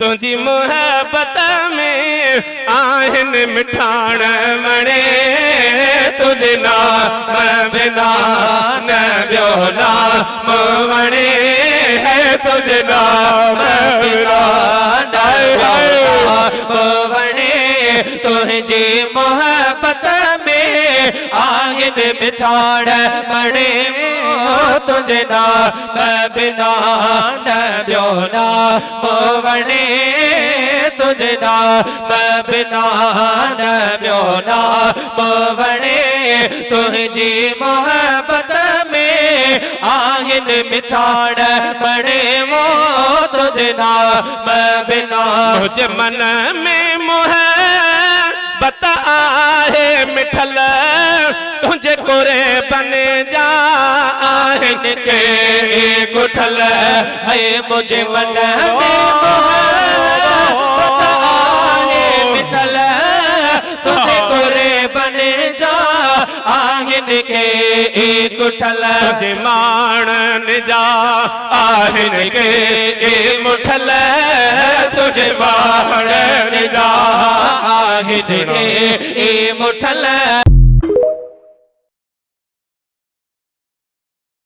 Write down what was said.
तुझी मोहब्बत में आहिन मिठाण मणे तुझे नाम बिना न ॿियो नाम वणे है तुझे नाम बिना न वणे तुझी मोहब्बत में आहिन मिठाण मणे तुझे नाम बिना न ॿियो नाम वणे तुझे नाम बिना न ॿियो नाम वणे तुझी मोहब्बत में आहिन मिठाण मणे वो तुझे नाम बिना मुझे मन में मोहब्बत आहे मिठल तुझे कोरे बने जा आहिन के गुठल है मुझे मन में मोहब्बत आहे मिठल तुझे कोरे बने जा आहिन के गुठल तुझे माणन जा आहिन के मुठल तुझे माणन जा आहिन के मुठल।